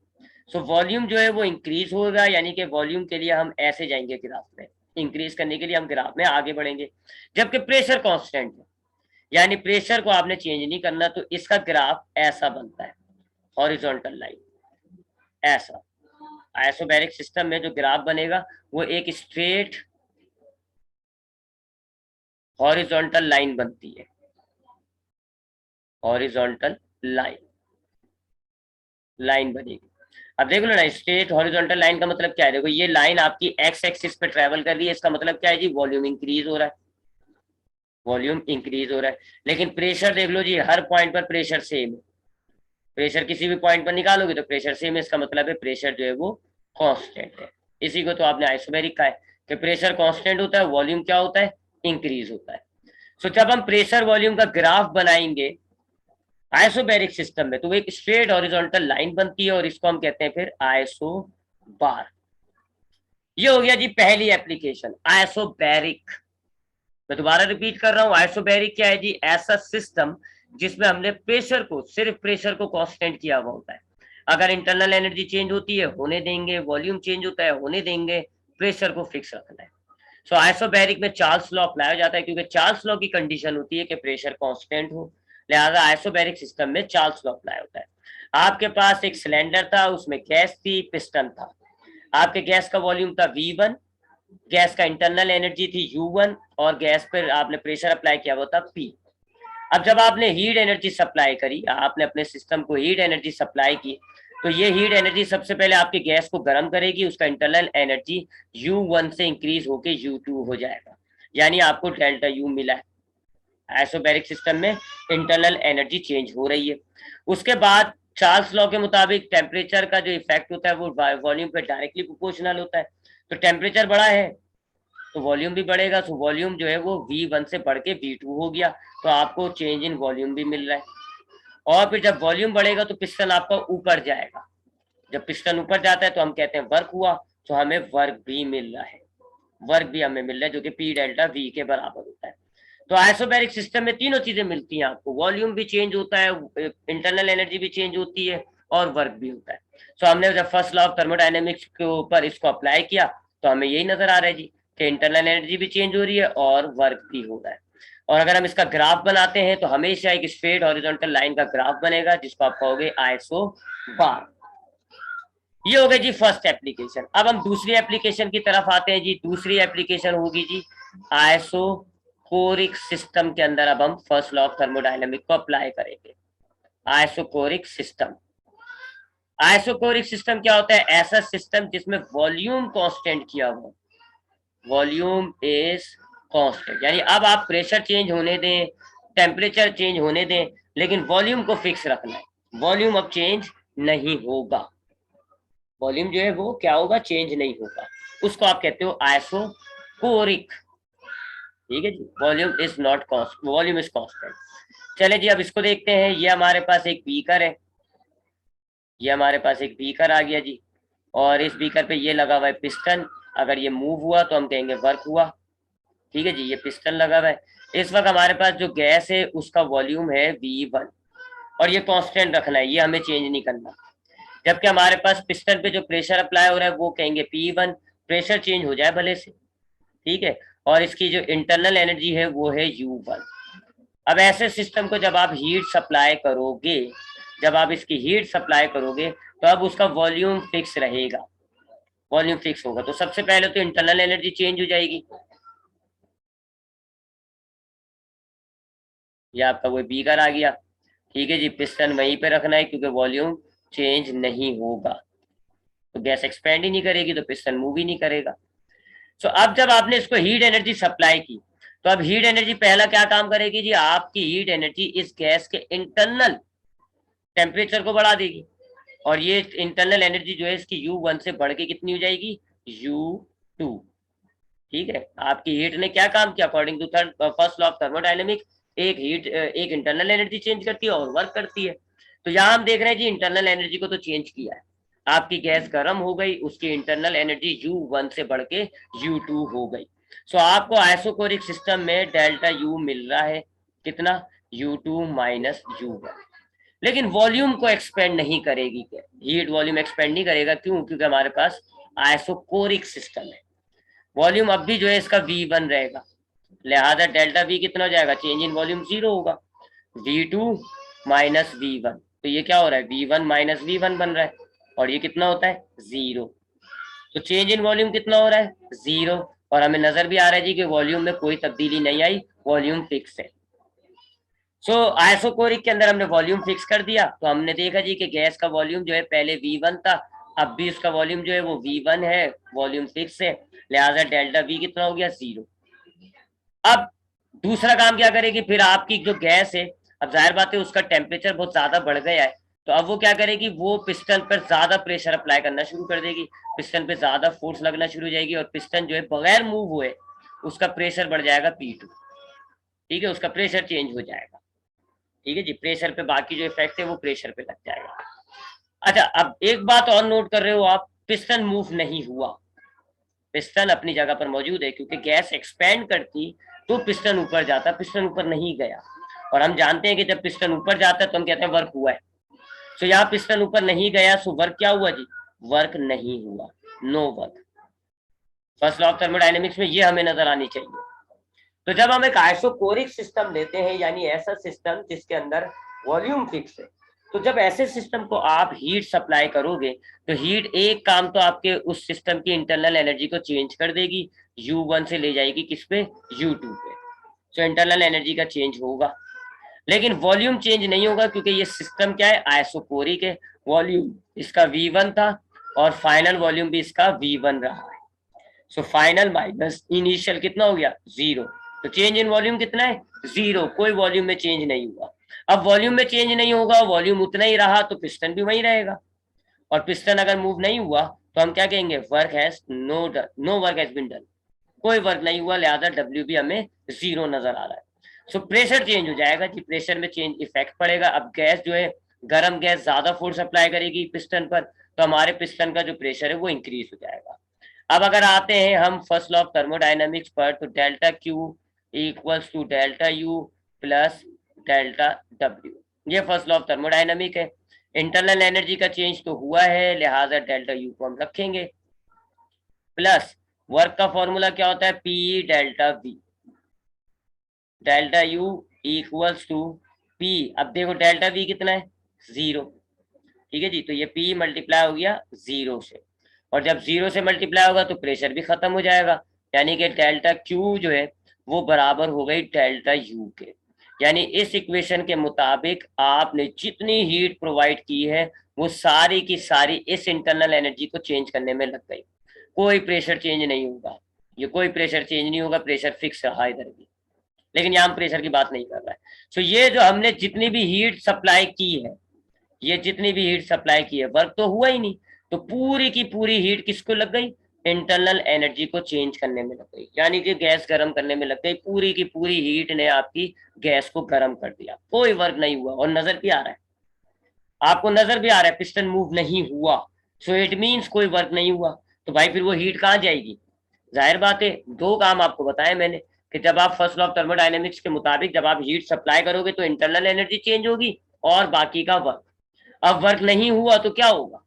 सो वॉल्यूम जो है वो इंक्रीज होगा, यानी कि वॉल्यूम के लिए हम ऐसे जाएंगे ग्राफ में, इंक्रीज करने के लिए हम ग्राफ में आगे बढ़ेंगे। जबकि प्रेशर कांस्टेंट है, यानी प्रेशर को आपने चेंज नहीं करना, तो इसका ग्राफ ऐसा बनता है, हॉरिजॉन्टल लाइन ऐसा। आइसोबैरिक सिस्टम में जो ग्राफ बनेगा वो एक स्ट्रेट हॉरिजॉन्टल लाइन बनती है, हॉरिजॉन्टल लाइन लाइन बनेगी। अब देख लो ना, स्ट्रेट हॉरिजॉन्टल लाइन का मतलब क्या है? देखो ये लाइन आपकी एक्स एक्सिस पे ट्रेवल कर रही है, इसका मतलब क्या है जी? वॉल्यूम इंक्रीज हो रहा है, वॉल्यूम इंक्रीज हो रहा है। लेकिन प्रेशर देख लो जी, हर पॉइंट पर प्रेशर सेम है। प्रेशर किसी भी पॉइंट पर निकालोगे तो प्रेशर सेम है, इसका मतलब है प्रेशर जो है वो कांस्टेंट है। इसी को तो आपने आइसोबैरिक कहा है कि प्रेशर कांस्टेंट होता है, वॉल्यूम क्या होता है? इंक्रीज होता है। सो जब हम प्रेशर वॉल्यूम का ग्राफ बनाएंगे आइसोबैरिक सिस्टम में, तो वो एक स्ट्रेट हॉरिजॉन्टल लाइन बनती है और इसको हम कहते हैं फिर आइसो बार। ये हो गया जी पहली एप्लीकेशन, आइसोबैरिक। मैं दोबारा रिपीट कर रहा हूं, आइसोबैरिक क्या है जी? ऐसा सिस्टम जिसमें हमने प्रेशर को, सिर्फ प्रेशर को कांस्टेंट किया हुआ होता है। अगर इंटरनल एनर्जी चेंज होती है होने देंगे, वॉल्यूम चेंज होता है होने देंगे, प्रेशर को फिक्स रखना है। सो आइसोबैरिक में चार्ल्स लॉ अप्लाई हो जाता है, क्योंकि चार्ल्स लॉ की कंडीशन होती है कि प्रेशर कांस्टेंट हो, लिहाजा आइसोबैरिक सिस्टम में चार्ल्स लॉ अप्लाई होता है। आपके पास एक सिलेंडर था, उसमें गैस थी, पिस्टन था। आपके गैस का वॉल्यूम था V1, गैस का इंटरनल एनर्जी थी U1 और गैस पर आपने प्रेशर अप्लाई किया हुआ था P। अब जब आपने हीट एनर्जी सप्लाई करी, आपने अपने सिस्टम को हीट एनर्जी सप्लाई की, तो ये हीट एनर्जी सबसे पहले आपके गैस को गर्म करेगी, उसका इंटरनल एनर्जी U1 से इंक्रीज होके U2 हो जाएगा, यानी आपको डेल्टा U मिला है। आइसोबैरिक सिस्टम में इंटरनल एनर्जी चेंज हो रही है। उसके बाद चार्ल्स लॉ के मुताबिक टेम्परेचर का जो इफेक्ट होता है वो वॉल्यूम पे डायरेक्टली प्रोपोर्शनल होता है। तो टेम्परेचर बढ़ा है तो वॉल्यूम भी बढ़ेगा, तो वॉल्यूम जो है वो V1 से बढ़ के V2 हो गया, तो आपको चेंज इन वॉल्यूम भी मिल रहा है। और फिर जब वॉल्यूम बढ़ेगा तो पिस्टन आपका ऊपर जाएगा, जब पिस्टन ऊपर जाता है तो हम कहते हैं वर्क हुआ, तो हमें वर्क भी मिल रहा है, वर्क भी हमें मिल रहा है जो कि P डेल्टा V के बराबर होता है। तो आइसोबैरिक सिस्टम में तीनों चीजें मिलती हैं आपको, वॉल्यूम भी चेंज होता है, इंटरनल एनर्जी भी चेंज होती है और वर्क भी होता है। सो हमने जब फर्स्ट लॉ ऑफ थर्मोडायनेमिक्स के ऊपर इसको अप्लाई किया तो हमें यही नजर आ रहा है जी कि इंटरनल एनर्जी भी चेंज हो रही है और वर्क भी हो रहा है। और अगर हम इसका ग्राफ बनाते हैं तो हमेशा एक स्ट्रेट हॉरिजॉन्टल लाइन का ग्राफ बनेगा जिसको आप कहोगे आइसो बार। ये हो गया जी फर्स्ट एप्लीकेशन। अब हम दूसरी एप्लीकेशन की तरफ आते हैं जी। दूसरी एप्लीकेशन होगी जी आइसोकोरिक सिस्टम के अंदर अब हम फर्स्ट लॉ ऑफ थर्मोडायनेमिक को अप्लाई करेंगे। आइसोकोरिक सिस्टम, आइसोकोरिक सिस्टम क्या होता है? ऐसा सिस्टम जिसमें वॉल्यूम कांस्टेंट किया हुआ, वॉल्यूम इज कांस्टेंट, यानी अब आप प्रेशर चेंज होने दें, टेम्परेचर चेंज होने दें, लेकिन वॉल्यूम को फिक्स रखना है, वॉल्यूम अब चेंज नहीं होगा, वॉल्यूम जो है वो क्या होगा? चेंज नहीं होगा। उसको आप कहते हो आइसोकोरिक। ठीक है जी, volume is not const, volume is constant. चले जी अब इसको देखते हैं। ये हमारे पास एक बीकर है, ये हमारे पास एक बीकर आ गया जी, और इस बीकर पे ये लगा हुआ है पिस्टन। अगर ये मूव हुआ तो हम कहेंगे वर्क हुआ। ठीक है जी, ये पिस्टन लगा हुआ है। इस वक्त हमारे पास जो गैस है उसका वॉल्यूम है V1 और ये कांस्टेंट रखना है, ये हमें चेंज नहीं करना। जबकि हमारे पास पिस्टन पे जो प्रेशर अप्लाई हो रहा है वो कहेंगे P1, प्रेशर चेंज हो जाए भले से, ठीक है, और इसकी जो इंटरनल एनर्जी है वो है U1। अब ऐसे सिस्टम को जब आप हीट सप्लाई करोगे, जब आप इसकी हीट सप्लाई करोगे तो अब उसका वॉल्यूम फिक्स रहेगा, वॉल्यूम फिक्स होगा, तो सबसे पहले तो इंटरनल एनर्जी चेंज हो जाएगी। ये आपका वो बीकर आ गया। ठीक है जी, पिस्टन वहीं पे रखना है क्योंकि वॉल्यूम चेंज नहीं होगा, तो गैस एक्सपेंड ही नहीं करेगी तो पिस्टन मूव ही नहीं करेगा। सो अब जब आपने इसको हीट एनर्जी सप्लाई की तो अब हीट एनर्जी पहला क्या काम करेगी जी? आपकी हीट एनर्जी इस गैस के इंटरनल टेम्परेचर को बढ़ा देगी, और ये इंटरनल एनर्जी जो है इसकी U1 से बढ़ के कितनी हो जाएगी? U2। ठीक है, आपकी हीट ने क्या काम किया? According to first law of thermodynamics, एक हीट एक इंटरनल एनर्जी चेंज करती है और वर्क करती है। तो यहाँ हम देख रहे हैं जी इंटरनल एनर्जी को तो चेंज किया है, आपकी गैस गर्म हो गई, उसकी इंटरनल एनर्जी U1 से बढ़ के U2 हो गई। सो आपको आइसोकोरिक सिस्टम में डेल्टा U मिल रहा है कितना, U2 माइनस U1। लेकिन वॉल्यूम को एक्सपेंड नहीं करेगी, क्या हीट वॉल्यूम एक्सपेंड नहीं करेगा, क्यों, क्योंकि हमारे पास आइसोकोरिक सिस्टम है। वॉल्यूम अब भी जो है इसका V1 रहेगा, लिहाजा डेल्टा V कितना हो जाएगा, चेंज इन वॉल्यूम 0 होगा, V2 माइनस V1। तो ये क्या हो रहा है, V1 माइनस V1 बन रहा है, और ये कितना होता है 0। तो चेंज इन वॉल्यूम कितना हो रहा है 0, और हमें नजर भी आ रहा है जी कि वॉल्यूम में कोई तब्दीली नहीं आई, वॉल्यूम फिक्स है। सो आइसोकोरिक के अंदर हमने वॉल्यूम फिक्स कर दिया, तो हमने देखा जी कि गैस का वॉल्यूम जो है पहले V1 था, अब भी उसका वॉल्यूम जो है वो V1 है, वॉल्यूम फिक्स है, लिहाजा डेल्टा V कितना हो गया 0। अब दूसरा काम क्या करेगी, फिर आपकी जो गैस है, अब जाहिर बात है उसका टेम्परेचर बहुत ज्यादा बढ़ गया है, तो अब वो क्या करेगी, वो पिस्टन पर ज्यादा प्रेशर अप्लाई करना शुरू कर देगी, पिस्टन पे ज्यादा फोर्स लगना शुरू हो जाएगी, और पिस्टन जो है बगैर मूव हुए उसका प्रेशर बढ़ जाएगा P2। ठीक है, उसका प्रेशर चेंज हो जाएगा। ठीक है जी, प्रेशर पे बाकी जो इफेक्ट है वो प्रेशर पे लग जाएगा। अच्छा, अब एक बात और नोट कर रहे हो आप, पिस्टन मूव नहीं हुआ, पिस्टन अपनी जगह पर मौजूद है, क्योंकि गैस एक्सपेंड करती तो पिस्टन ऊपर जाता, पिस्टन ऊपर नहीं गया, और हम जानते हैं कि जब पिस्टन ऊपर जाता है तो हम कहते हैं वर्क हुआ है। तो यहाँ पिस्टन ऊपर नहीं गया, सो वर्क क्या हुआ जी, वर्क नहीं हुआ, no work. First law of thermodynamics में ये हमें नजर आनी चाहिए। तो जब हम एक आइसोकोरिक सिस्टम लेते हैं, यानी ऐसा सिस्टम जिसके अंदर वॉल्यूम फिक्स है, तो जब ऐसे सिस्टम को आप हीट सप्लाई करोगे, तो हीट एक काम तो आपके उस सिस्टम की इंटरनल एनर्जी को चेंज कर देगी, U1 से ले जाएगी किस पे, U2 पे। तो इंटरनल एनर्जी का चेंज होगा, लेकिन वॉल्यूम चेंज नहीं होगा, क्योंकि ये सिस्टम क्या है, आइसोकोरिक है। वॉल्यूम इसका V1 था, और फाइनल वॉल्यूम भी इसका V1 रहा है। सो फाइनल माइनस इनिशियल कितना हो गया 0। तो चेंज इन वॉल्यूम कितना है 0, कोई वॉल्यूम में चेंज नहीं हुआ। अब वॉल्यूम में चेंज नहीं होगा, वॉल्यूम उतना ही रहा, तो पिस्टन भी वही रहेगा, और पिस्टन अगर मूव नहीं हुआ तो हम क्या कहेंगे, work has no work has been done, कोई वर्क नहीं हुआ, लिहाजा डब्ल्यू भी हमें 0 नजर आ रहा है। सो प्रेशर चेंज हो जाएगा जी, प्रेशर में चेंज इफेक्ट पड़ेगा। अब गैस जो है, गर्म गैस ज्यादा फोर्स अप्लाई करेगी पिस्टन पर, तो हमारे पिस्टन का जो प्रेशर है वो इंक्रीज हो जाएगा। अब अगर आते हैं हम फर्स्ट लॉ ऑफ थर्मोडायनामिक्स पर, तो delta Q equals to delta U plus delta W, ये फर्स्ट लॉ ऑफ थर्मोडायनामिक है। इंटरनल एनर्जी का चेंज तो हुआ है, लिहाजा डेल्टा यू को हम रखेंगे, प्लस वर्क का फॉर्मूला क्या होता है, P delta V, delta U equals to P. अब देखो डेल्टा वी कितना है 0, ठीक है जी, तो ये पी मल्टीप्लाई हो गया 0 से, और जब 0 से मल्टीप्लाई होगा तो प्रेशर भी खत्म हो जाएगा, यानी कि डेल्टा क्यू जो है वो बराबर हो गई डेल्टा यू के। यानी इस इक्वेशन के मुताबिक आपने जितनी हीट प्रोवाइड की है वो सारी की सारी इस इंटरनल एनर्जी को चेंज करने में लग गई, कोई प्रेशर चेंज नहीं होगा, ये कोई प्रेशर चेंज नहीं होगा, प्रेशर फिक्स रहा इधर भी। लेकिन यहाँ हम प्रेशर की बात नहीं कर रहा है। सो ये जो हमने जितनी भी हीट सप्लाई की है, ये जितनी भी हीट सप्लाई की है, वर्क तो हुआ ही नहीं, तो पूरी की पूरी हीट किसको लग गई, इंटरनल एनर्जी को चेंज करने में लग गई, यानी कि गैस गर्म करने में लग गई, पूरी की पूरी हीट ने आपकी गैस को गर्म कर दिया, कोई वर्क नहीं हुआ, और नजर भी आ रहा है, आपको नजर भी आ रहा है पिस्टन मूव नहीं हुआ, सो इट मीन्स कोई वर्क नहीं हुआ। तो भाई फिर वो हीट कहाँ जाएगी, जाहिर बात है दो काम आपको बताए मैंने, कि जब आप फर्स्ट लॉ ऑफ थर्मोडायनेमिक्स के मुताबिक जब आप हीट सप्लाई करोगे तो इंटरनल एनर्जी चेंज होगी, और बाकी का वर्क। अब वर्क नहीं हुआ तो क्या होगा,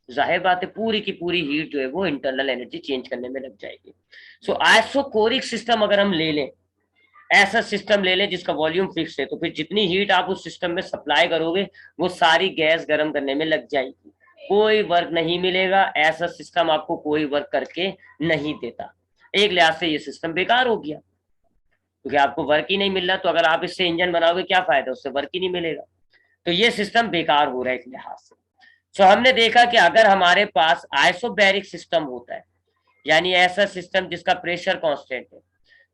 जाहिर बात है पूरी की पूरी हीट जो है वो इंटरनल एनर्जी चेंज करने में लग जाएगी। सो आइसोकोरिक सिस्टम अगर हम ले लें, ऐसा सिस्टम ले लें जिसका वॉल्यूम फिक्स है, तो फिर जितनी हीट आप उस सिस्टम में सप्लाई करोगे वो सारी गैस गर्म करने में लग जाएगी, कोई वर्क नहीं मिलेगा, ऐसा सिस्टम आपको कोई वर्क करके नहीं देता। एक लिहाज से ये सिस्टम बेकार हो गया, क्योंकि आपको वर्क ही नहीं मिल रहा, तो अगर आप इससे इंजन बनाओगे क्या फायदा, उससे वर्क ही नहीं मिलेगा, तो ये सिस्टम बेकार हो रहा है एक लिहाज से। सो हमने देखा कि अगर हमारे पास आइसोबैरिक सिस्टम होता है, यानी ऐसा सिस्टम जिसका प्रेशर कांस्टेंट है,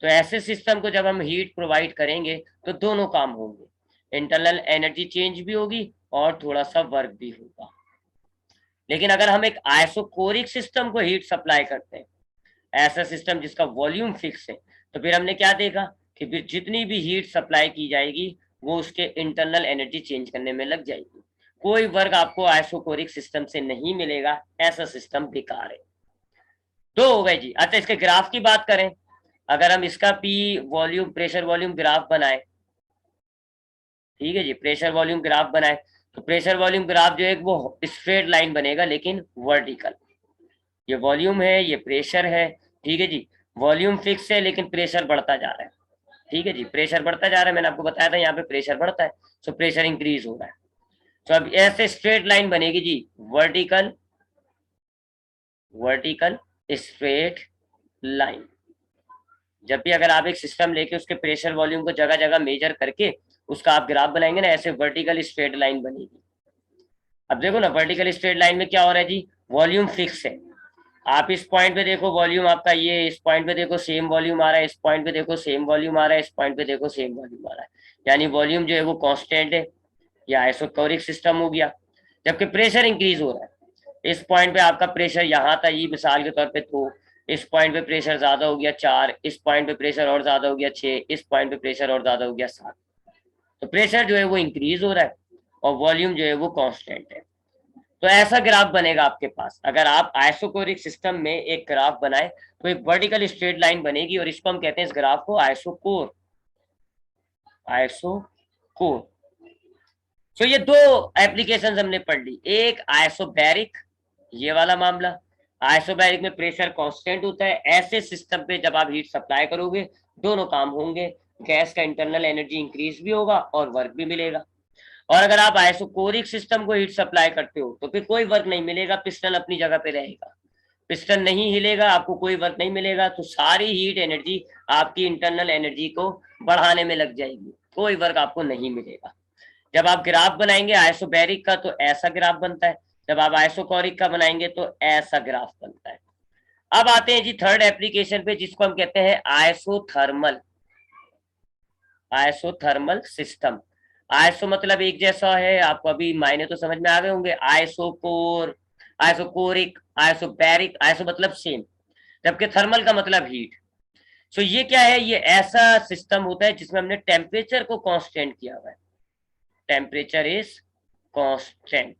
तो ऐसे सिस्टम को जब हम हीट प्रोवाइड करेंगे तो दोनों काम होंगे, इंटरनल एनर्जी चेंज भी होगी और थोड़ा सा वर्क भी होगा। लेकिन अगर हम एक आइसोकोरिक सिस्टम को हीट सप्लाई करते हैं, ऐसा सिस्टम जिसका वॉल्यूम फिक्स है, तो फिर हमने क्या देखा कि फिर जितनी भी हीट सप्लाई की जाएगी वो उसके इंटरनल एनर्जी चेंज करने में लग जाएगी, कोई वर्क आपको आइसोकोरिक सिस्टम से नहीं मिलेगा, ऐसा सिस्टम बेकार है। तो हो गए जी। अच्छा, इसके ग्राफ की बात करें, अगर हम इसका P volume pressure volume graph बनाए, ठीक है जी, प्रेशर वॉल्यूम ग्राफ बनाए, तो प्रेशर वॉल्यूम ग्राफ जो है वो स्ट्रेट लाइन बनेगा लेकिन वर्टिकल। ये वॉल्यूम है, ये प्रेशर है, ठीक है जी। वॉल्यूम फिक्स है लेकिन प्रेशर बढ़ता जा रहा है, ठीक है जी, प्रेशर बढ़ता जा रहा है। मैंने आपको बताया था यहाँ पे प्रेशर बढ़ता है, सो प्रेशर इंक्रीज हो रहा है। तो अब ऐसे स्ट्रेट लाइन बनेगी जी, वर्टिकल वर्टिकल स्ट्रेट लाइन। जब भी अगर आप एक सिस्टम लेके उसके प्रेशर वॉल्यूम को जगह जगह मेजर करके उसका आप ग्राफ बनाएंगे ना, ऐसे वर्टिकल स्ट्रेट लाइन बनेगी। अब देखो ना, वर्टिकल स्ट्रेट लाइन में क्या हो रहा है जी, वॉल्यूम फिक्स है। आप इस पॉइंट पे देखो वॉल्यूम आपका ये, इस पॉइंट पे देखो सेम वॉल्यूम आ रहा है, इस पॉइंट पे देखो सेम वॉल्यूम आ रहा है, इस पॉइंट पे देखो सेम वॉल्यूम आ रहा है, यानी वॉल्यूम जो है वो कांस्टेंट है, या आइसोकोरिक सिस्टम हो गया। जबकि प्रेशर इंक्रीज हो रहा है, इस पॉइंट पे आपका प्रेशर यहाँ था, ये मिसाल के तौर पे तो इस पॉइंट पे प्रेशर ज्यादा हो गया 4, इस पॉइंट पे प्रेशर और ज्यादा हो गया 6, इस पॉइंट पे प्रेशर और ज्यादा हो गया 7। तो प्रेशर जो है वो इंक्रीज हो रहा है और वॉल्यूम जो है वो कांस्टेंट है। तो ऐसा ग्राफ बनेगा आपके पास। अगर आप आइसोकोरिक सिस्टम में एक ग्राफ बनाए तो एक वर्टिकल स्ट्रेट लाइन बनेगी, और इसको हम कहते हैं, इस ग्राफ को आइसोकोर। आइसोकोर। तो ये दो एप्लीकेशन हमने पढ़ ली, एक आइसोबैरिक, ये वाला मामला। आइसोबैरिक में प्रेशर कांस्टेंट होता है, ऐसे सिस्टम पे जब आप हीट सप्लाई करोगे दोनों काम होंगे, गैस का इंटरनल एनर्जी इंक्रीज भी होगा और वर्क भी मिलेगा। और अगर आप आइसोकोरिक सिस्टम को हीट सप्लाई करते हो तो फिर कोई वर्क नहीं मिलेगा, पिस्टन अपनी जगह पे रहेगा, पिस्टन नहीं हिलेगा, आपको कोई वर्क नहीं मिलेगा, तो सारी हीट एनर्जी आपकी इंटरनल एनर्जी को बढ़ाने में लग जाएगी, कोई वर्क आपको नहीं मिलेगा। जब आप ग्राफ बनाएंगे आइसोबैरिक का तो ऐसा ग्राफ बनता है, जब आप आइसोकोरिक का बनाएंगे तो ऐसा ग्राफ बनता है। अब आते हैं जी थर्ड एप्लीकेशन पे, जिसको हम कहते हैं आइसोथर्मल। Isothermal system. आइसो मतलब एक जैसा है, आपको अभी मायने तो समझ में आ गए होंगे, आइसोकोर, आइसोकोरिक, आइसोबैरिक। आइसो मतलब सेम, जबकि थर्मल का मतलब हीट। सो ये क्या है, ये ऐसा सिस्टम होता है जिसमें हमने टेम्परेचर को कांस्टेंट किया हुआ है। टेम्परेचर इज कांस्टेंट,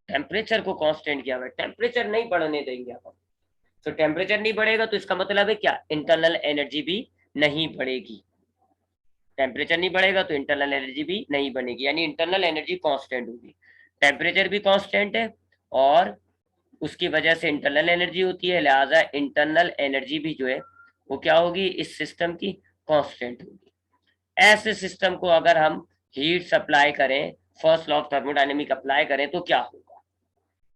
टेम्परेचर को कांस्टेंट किया हुआ है, टेम्परेचर नहीं बढ़ने देंगे आप। तो टेम्परेचर नहीं बढ़ेगा तो इसका मतलब है क्या, इंटरनल एनर्जी भी नहीं बढ़ेगी। टेम्परेचर नहीं बढ़ेगा तो इंटरनल एनर्जी भी नहीं बनेगी, यानी इंटरनल एनर्जी कांस्टेंट होगी। टेम्परेचर भी कांस्टेंट है और उसकी वजह से इंटरनल एनर्जी होती है, लिहाजा इंटरनल एनर्जी भी जो है वो क्या होगी, इस सिस्टम की कांस्टेंट होगी। ऐसे सिस्टम को अगर हम हीट सप्लाई करें, first law of thermodynamic apply करें तो क्या होगा।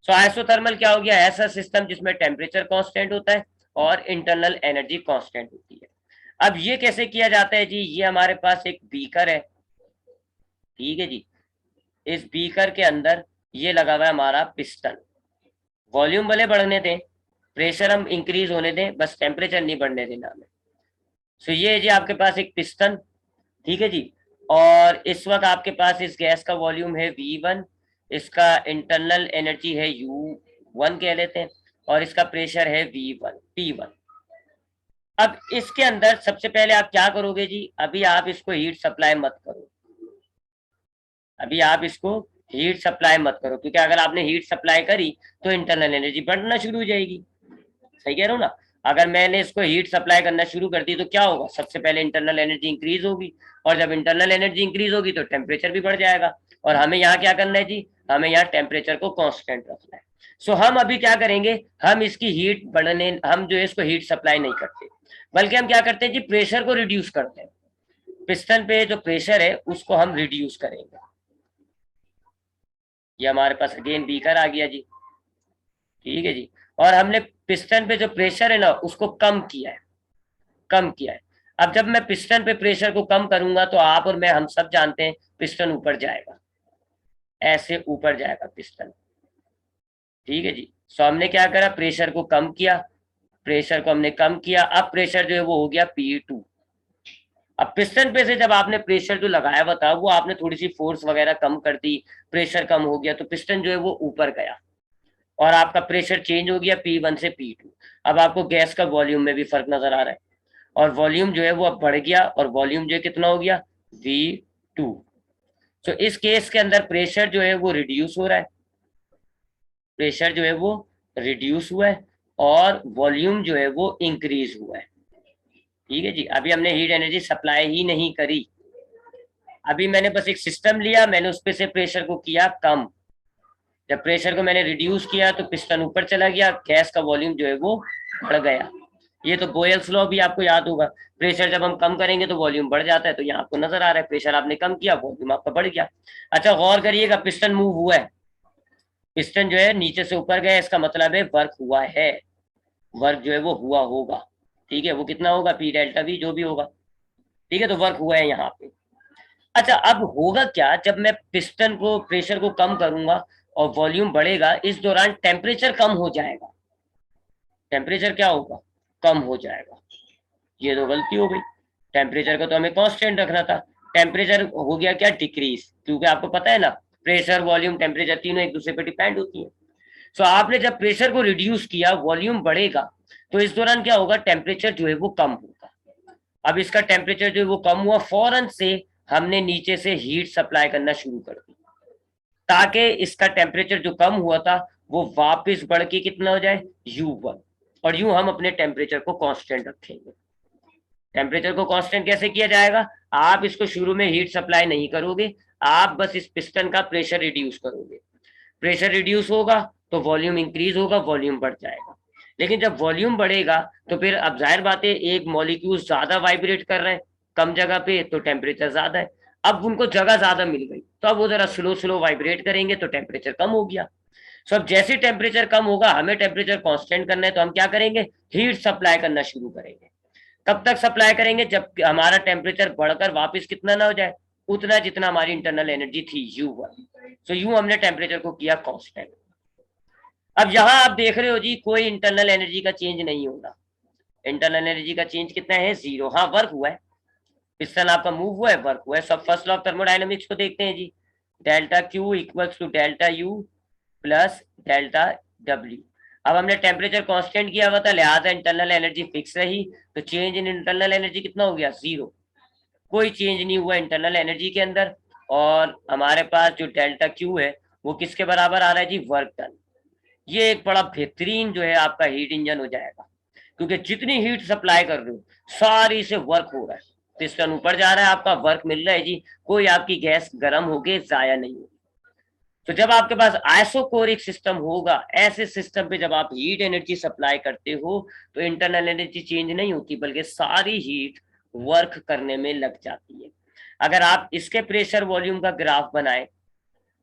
सो आइसोथर्मल क्या हो गया, ऐसा सिस्टम जिसमें टेम्परेचर कांस्टेंट होता है और इंटरनल एनर्जी कांस्टेंट होती है। अब ये कैसे किया जाता है जी, ये हमारे पास एक बीकर है, ठीक है जी। इस बीकर के अंदर ये लगा हुआ है हमारा पिस्टन। वॉल्यूम भले बढ़ने दें, प्रेशर हम इंक्रीज होने दें, बस टेम्परेचर नहीं बढ़ने देना हमें। सो ये है जी आपके पास एक पिस्टन, ठीक है जी। और इस वक्त आपके पास इस गैस का वॉल्यूम है V1, इसका इंटरनल एनर्जी है U1 कह लेते हैं, और इसका प्रेशर है V1 P1। अब इसके अंदर सबसे पहले आप क्या करोगे जी, अभी आप इसको हीट सप्लाई मत करो, अभी आप इसको हीट सप्लाई मत करो, क्योंकि अगर आपने हीट सप्लाई करी तो इंटरनल एनर्जी बढ़ना शुरू हो जाएगी। सही कह रहा हूँ ना, अगर मैंने इसको हीट सप्लाई करना शुरू कर दी तो क्या होगा, सबसे पहले इंटरनल एनर्जी इंक्रीज होगी, और जब इंटरनल एनर्जी इंक्रीज होगी तो टेम्परेचर भी बढ़ जाएगा। और हमें यहाँ क्या करना है जी, हमें यहाँ टेम्परेचर को कांस्टेंट रखना है। सो हम अभी क्या करेंगे, हम इसकी हीट बढ़ने, हम जो है इसको हीट सप्लाई नहीं करते, बल्कि हम क्या करते हैं जी, प्रेशर को रिड्यूस करते हैं। पिस्टन पे जो प्रेशर है उसको हम रिड्यूस करेंगे। ये हमारे पास अगेन बीकर आ गया जी, ठीक है जी। और हमने पिस्टन पे जो प्रेशर है ना उसको कम किया है, कम किया है। अब जब मैं पिस्टन पे प्रेशर को कम करूंगा तो आप और मैं हम सब जानते हैं पिस्टन ऊपर जाएगा, ऐसे ऊपर जाएगा पिस्टन, ठीक है जी। सो हमने क्या करा, प्रेशर को कम किया, प्रेशर को हमने कम किया, अब प्रेशर जो है वो हो गया P2। अब पिस्टन पे से जब आपने प्रेशर जो लगाया हुआ था वो आपने थोड़ी सी फोर्स वगैरह कम कर दी, प्रेशर कम हो गया, तो पिस्टन जो है वो ऊपर गया और आपका प्रेशर चेंज हो गया P1 से P2। अब आपको गैस का वॉल्यूम में भी फर्क नजर आ रहा है, और वॉल्यूम जो है वो अब बढ़ गया, और वॉल्यूम जो है कितना हो गया V2। तो इस केस के अंदर प्रेशर जो है वो रिड्यूस हो रहा है, प्रेशर जो है वो रिड्यूस हुआ है और वॉल्यूम जो है वो इंक्रीज हुआ है। ठीक है जी, अभी हमने हीट एनर्जी सप्लाई ही नहीं करी, अभी मैंने बस एक सिस्टम लिया, मैंने उस पे से प्रेशर को किया कम, जब प्रेशर को मैंने रिड्यूस किया तो पिस्टन ऊपर चला गया, गैस का वॉल्यूम जो है वो बढ़ गया। ये तो बोयल्स लॉ भी आपको याद होगा, प्रेशर जब हम कम करेंगे तो वॉल्यूम बढ़ जाता है, तो यहाँ आपको नजर आ रहा है प्रेशर आपने कम किया, वॉल्यूम आपका बढ़ गया। अच्छा गौर करिएगा, पिस्टन मूव हुआ है, पिस्टन जो है नीचे से ऊपर गया, इसका मतलब है वर्क हुआ है, वर्क जो है वो हुआ होगा। ठीक है, वो कितना होगा, पी डेल्टा वी जो भी होगा। ठीक है, तो वर्क हुआ है यहाँ पे। अच्छा अब होगा क्या, जब मैं पिस्टन को प्रेशर को कम करूंगा और वॉल्यूम बढ़ेगा, इस दौरान टेम्परेचर कम हो जाएगा, टेम्परेचर क्या होगा, कम हो जाएगा। ये तो गलती हो गई, टेम्परेचर को तो हमें कांस्टेंट रखना था, टेम्परेचर हो गया क्या, डिक्रीज, क्योंकि आपको पता है ना प्रेशर वॉल्यूम टेम्परेचर तीनों एक दूसरे पर डिपेंड होती है। सो आपने जब प्रेशर को रिड्यूस किया, वॉल्यूम बढ़ेगा, तो इस दौरान क्या होगा, टेम्परेचर जो है वो कम होगा। अब इसका टेम्परेचर जो है वो कम हुआ, फौरन से हमने नीचे से हीट सप्लाई करना शुरू कर दी, ताकि इसका टेम्परेचर जो कम हुआ था वो वापस बढ़ के कितना हो जाए, U1, और यूं हम अपने टेम्परेचर को कांस्टेंट रखेंगे। टेम्परेचर को कांस्टेंट कैसे किया जाएगा, आप इसको शुरू में हीट सप्लाई नहीं करोगे, आप बस इस पिस्टन का प्रेशर रिड्यूस करोगे, प्रेशर रिड्यूस होगा तो वॉल्यूम इंक्रीज होगा, वॉल्यूम बढ़ जाएगा। लेकिन जब वॉल्यूम बढ़ेगा तो फिर अब जाहिर बात है एक मॉलिक्यूल ज्यादा वाइब्रेट कर रहे हैं कम जगह पे, तो टेम्परेचर ज्यादा है, अब उनको जगह ज्यादा मिल गई, तो अब वो जरा स्लो स्लो वाइब्रेट करेंगे तो टेम्परेचर कम हो गया। सो अब जैसे टेम्परेचर कम होगा, हमें टेम्परेचर कांस्टेंट करना है, तो हम क्या करेंगे, हीट सप्लाई करना शुरू करेंगे। कब तक सप्लाई करेंगे, जब हमारा टेम्परेचर बढ़कर वापस कितना ना हो जाए, उतना जितना हमारी इंटरनल एनर्जी थी U1। सो यूं हमने टेम्परेचर को किया कांस्टेंट। अब यहाँ आप देख रहे हो जी, कोई इंटरनल एनर्जी का चेंज नहीं होगा, इंटरनल एनर्जी का चेंज कितना है, 0। हाँ वर्क हुआ है, पिस्टन आपका मूव हुआ है, वर्क हुआ है। सब फर्स्ट लॉ ऑफ थर्मोडायनेमिक्स को देखते हैं जी, delta Q equals to delta U plus delta W. अब हमने टेम्परेचर कांस्टेंट किया हुआ था, लिहाजा इंटरनल एनर्जी फिक्स रही, तो चेंज इन इंटरनल एनर्जी कितना हो गया, 0, कोई चेंज नहीं हुआ इंटरनल एनर्जी के अंदर। और हमारे पास जो डेल्टा क्यू है वो किसके बराबर आ रहा है जी, वर्क डन। ये एक बड़ा बेहतरीन जो है आपका हीट इंजन हो जाएगा, क्योंकि जितनी हीट सप्लाई कर रहे हो सारी से वर्क हो रहा है, पिस्टन ऊपर जा रहा है, आपका वर्क मिल रहा है जी, कोई आपकी गैस गर्म होके जाया नहीं होगी। तो जब आपके पास आइसोकोरिक सिस्टम होगा, ऐसे सिस्टम पे जब आप हीट एनर्जी सप्लाई करते हो तो इंटरनल एनर्जी चेंज नहीं होती, बल्कि सारी हीट वर्क करने में लग जाती है। अगर आप इसके प्रेशर वॉल्यूम का ग्राफ बनाए,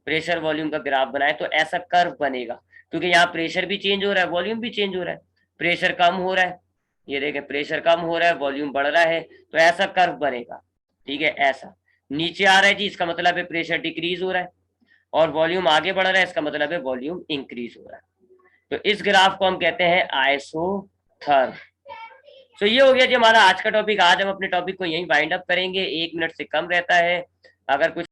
प्रेशर वॉल्यूम का ग्राफ बनाए तो ऐसा कर्व बनेगा, क्योंकि यहाँ प्रेशर भी चेंज हो रहा है, वॉल्यूम भी चेंज हो रहा है, प्रेशर कम हो रहा है, ये देखें प्रेशर कम हो रहा है, वॉल्यूम बढ़ रहा है, तो ऐसा कर्व बनेगा। ठीक है, ऐसा नीचे आ रहा है जी, इसका मतलब है प्रेशर डिक्रीज हो रहा है, और वॉल्यूम आगे बढ़ रहा है, इसका मतलब है वॉल्यूम इंक्रीज हो रहा है। तो इस ग्राफ को हम कहते हैं आइसोथर्म। तो ये हो गया जी हमारा आज का टॉपिक। आज हम अपने टॉपिक को यहीं वाइंड अप करेंगे, 1 मिनट से कम रहता है। अगर कुछ